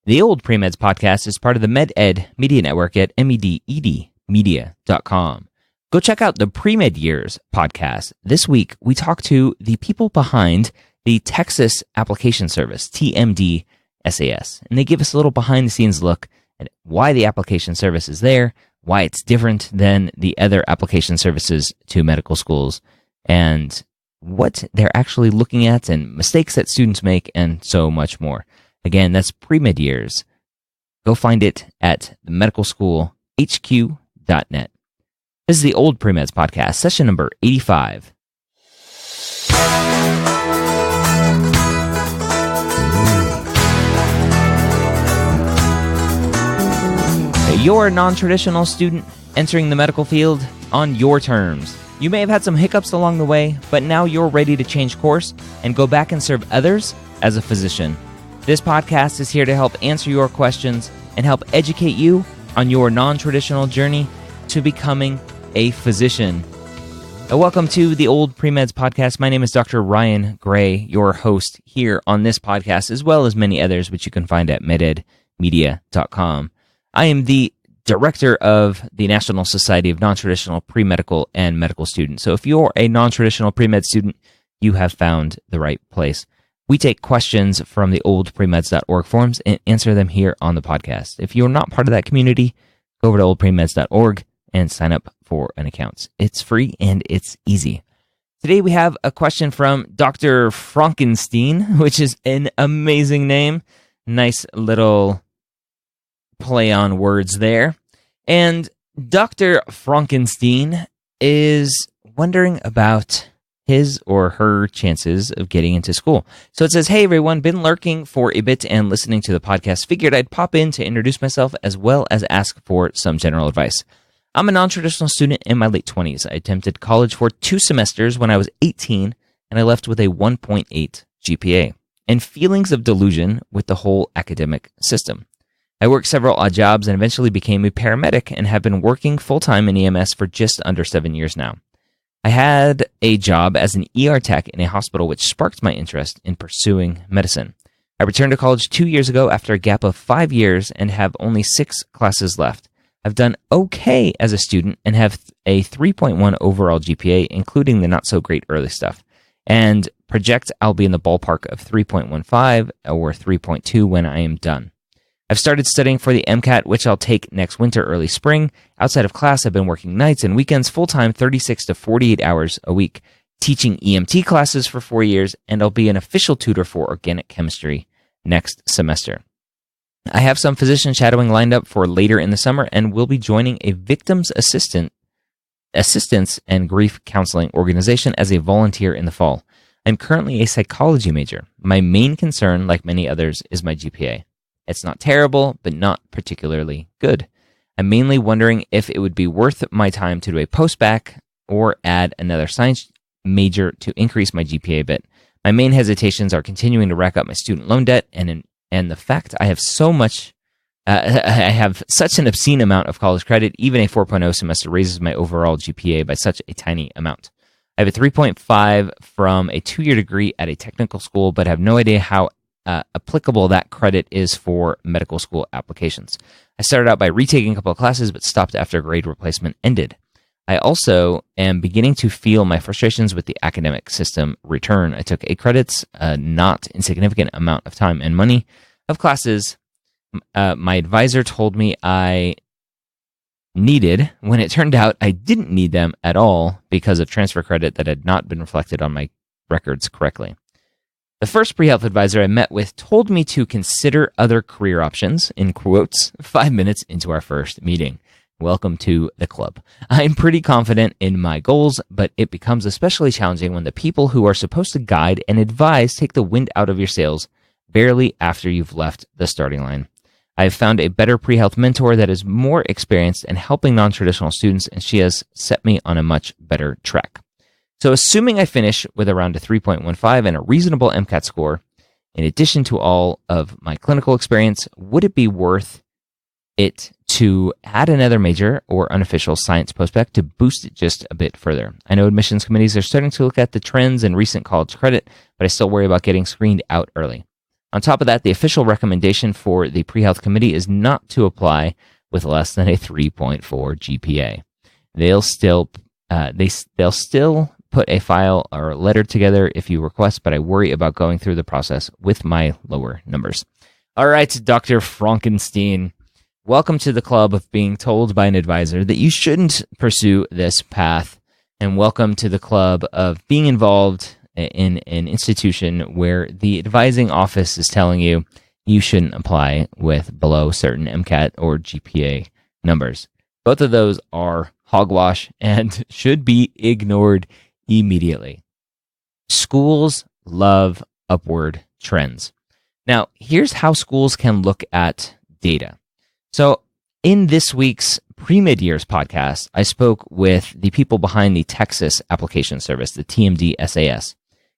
The OldPreMeds podcast is part of the Med Media Network at mededmedia.com. Go check out the Premed Years podcast. This week, we talk to the people behind the Texas Application Service, TMD SAS, and they give us a little behind-the-scenes look at why the application service is there, why it's different than the other application services to medical schools, and what they're actually looking at and mistakes that students make, and so much more. Again, that's Premed Years. Go find it at the medicalschoolhq.net. This is the OldPreMeds podcast, session number 85. You're a non-traditional student entering the medical field on your terms. You may have had some hiccups along the way, but now you're ready to change course and go back and serve others as a physician. This podcast is here to help answer your questions and help educate you on your non-traditional journey to becoming a physician. Welcome to the OldPreMeds podcast. My name is Dr. Ryan Gray, your host here on this podcast, as well as many others, which you can find at mededmedia.com. I am the director of the National Society of Non-Traditional Pre-Medical and Medical Students. So if you're a non-traditional pre-med student, you have found the right place. We take questions from the oldpremeds.org forums and answer them here on the podcast. If you're not part of that community, go over to oldpremeds.org and sign up for an account. It's free and it's easy. Today we have a question from Dr. Frankenstein, which is an amazing name. Nice little play on words there. And Dr. Frankenstein is wondering about his or her chances of getting into school. So it says, hey everyone, been lurking for a bit and listening to the podcast. Figured I'd pop in to introduce myself as well as ask for some general advice. I'm a non-traditional student in my late 20s. I attempted college for 2 semesters when I was 18 and I left with a 1.8 GPA and feelings of delusion with the whole academic system. I worked several odd jobs and eventually became a paramedic and have been working full-time in EMS for just under 7 years now. I had a job as an ER tech in a hospital, which sparked my interest in pursuing medicine. I returned to college 2 years ago after a gap of 5 years and have only 6 classes left. I've done okay as a student and have a 3.1 overall GPA, including the not-so-great early stuff, and project I'll be in the ballpark of 3.15 or 3.2 when I am done. I've started studying for the MCAT, which I'll take next winter, early spring. Outside of class, I've been working nights and weekends full-time, 36 to 48 hours a week, teaching EMT classes for 4 years, and I'll be an official tutor for organic chemistry next semester. I have some physician shadowing lined up for later in the summer and will be joining a victims assistance and grief counseling organization as a volunteer in the fall. I'm currently a psychology major. My main concern, like many others, is my GPA. It's not terrible, but not particularly good. I'm mainly wondering if it would be worth my time to do a post-bacc or add another science major to increase my GPA a bit. My main hesitations are continuing to rack up my student loan debt and the fact I have I have such an obscene amount of college credit. Even a 4.0 semester raises my overall GPA by such a tiny amount. I have a 3.5 from a 2-year degree at a technical school, but have no idea how applicable that credit is for medical school applications. I started out by retaking a couple of classes, but stopped after grade replacement ended. I also am beginning to feel my frustrations with the academic system return. I took 8 credits, a not insignificant amount of time and money of classes my advisor told me I needed, when it turned out I didn't need them at all because of transfer credit that had not been reflected on my records correctly. The first pre-health advisor I met with told me to consider other career options, in quotes, 5 minutes into our first meeting. Welcome to the club. I'm pretty confident in my goals, but it becomes especially challenging when the people who are supposed to guide and advise take the wind out of your sails barely after you've left the starting line. I have found a better pre-health mentor that is more experienced in helping non-traditional students, and she has set me on a much better track. So assuming I finish with around a 3.15 and a reasonable MCAT score, in addition to all of my clinical experience, would it be worth it to add another major or unofficial science postbac to boost it just a bit further? I know admissions committees are starting to look at the trends in recent college credit, but I still worry about getting screened out early. On top of that, the official recommendation for the pre-health committee is not to apply with less than a 3.4 GPA. They'll still put a file or a letter together if you request, but I worry about going through the process with my lower numbers. All right, Dr. Frankenstein, welcome to the club of being told by an advisor that you shouldn't pursue this path, and welcome to the club of being involved in an institution where the advising office is telling you you shouldn't apply with below certain MCAT or GPA numbers. Both of those are hogwash and should be ignored immediately. Schools love upward trends. Now, here's how schools can look at data. So in this week's Premed Years podcast, I spoke with the people behind the Texas Application Service, the TMD SAS.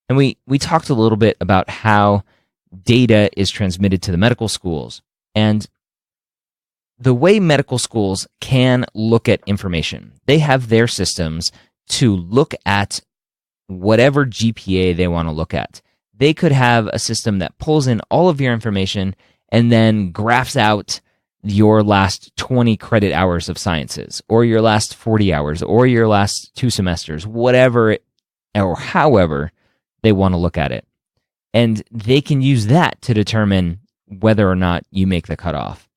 And we talked a little bit about how data is transmitted to the medical schools and the way medical schools can look at information. They have their systems to look at whatever GPA they want to look at. They could have a system that pulls in all of your information and then graphs out your last 20 credit hours of sciences, or your last 40 hours, or your last 2 semesters, whatever or however they want to look at it. And they can use that to determine whether or not you make the cutoff.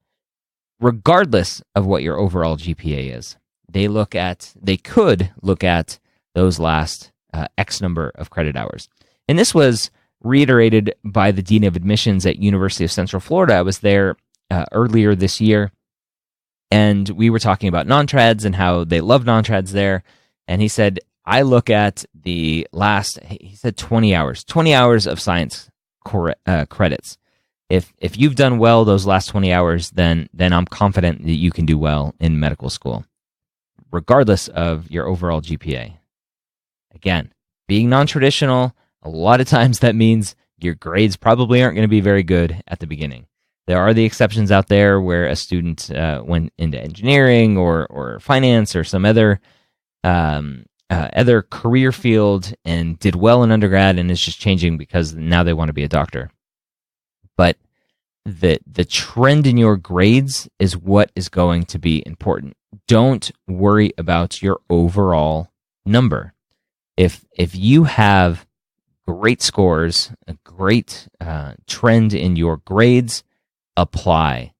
Regardless of what your overall GPA is, they could look at those last X number of credit hours. And this was reiterated by the Dean of Admissions at University of Central Florida. I was there earlier this year, and we were talking about non-trads and how they love non-trads there. And he said, I look at the last, he said 20 hours of science credits. If you've done well those last 20 hours, then I'm confident that you can do well in medical school, regardless of your overall GPA. Again, being non-traditional, a lot of times that means your grades probably aren't going to be very good at the beginning. There are the exceptions out there where a student went into engineering or finance or some other career field and did well in undergrad and is just changing because now they want to be a doctor. But the trend in your grades is what is going to be important. Don't worry about your overall number. If you have great scores, a great trend in your grades, apply.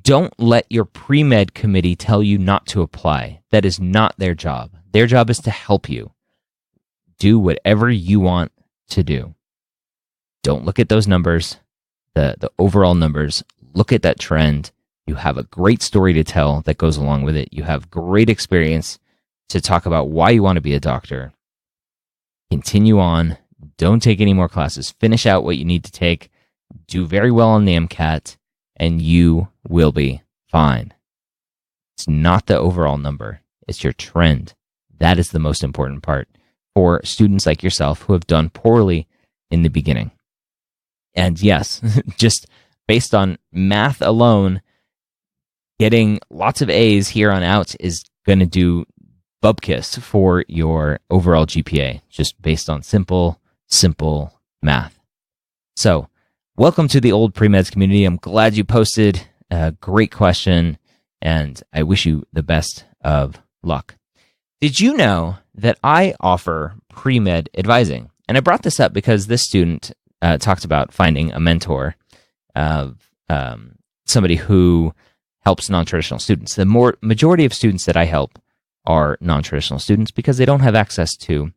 Don't let your pre-med committee tell you not to apply. That is not their job. Their job is to help you. Do whatever you want to do. Don't look at those numbers, the overall numbers. Look at that trend. You have a great story to tell that goes along with it. You have great experience to talk about why you want to be a doctor. Continue on. Don't take any more classes. Finish out what you need to take. Do very well on the MCAT, and you will be fine. It's not the overall number. It's your trend. That is the most important part for students like yourself who have done poorly in the beginning. And yes, just based on math alone, getting lots of A's here on out is going to do bupkis for your overall GPA, just based on simple math. So, welcome to the OldPreMeds community. I'm glad you posted a great question, and I wish you the best of luck. Did you know that I offer Premed Advising? And I brought this up because this student talked about finding a mentor of somebody who helps non-traditional students. The majority of students that I help are non-traditional students because they don't have access to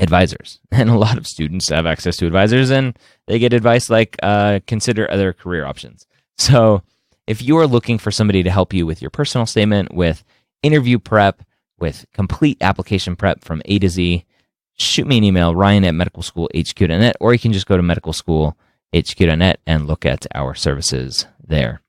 advisors. And a lot of students have access to advisors, and they get advice like consider other career options. So if you are looking for somebody to help you with your personal statement, with interview prep, with complete application prep from A to Z, shoot me an email, ryan@medicalschoolhq.net, or you can just go to medicalschoolhq.net and look at our services there.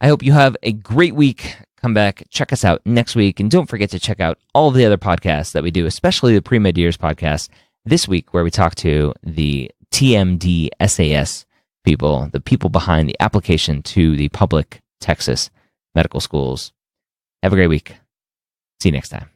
I hope you have a great week. Come back, check us out next week, and don't forget to check out all of the other podcasts that we do, especially the Premed Years podcast this week, where we talk to the TMD SAS people, the people behind the application to the public Texas medical schools. Have a great week. See you next time.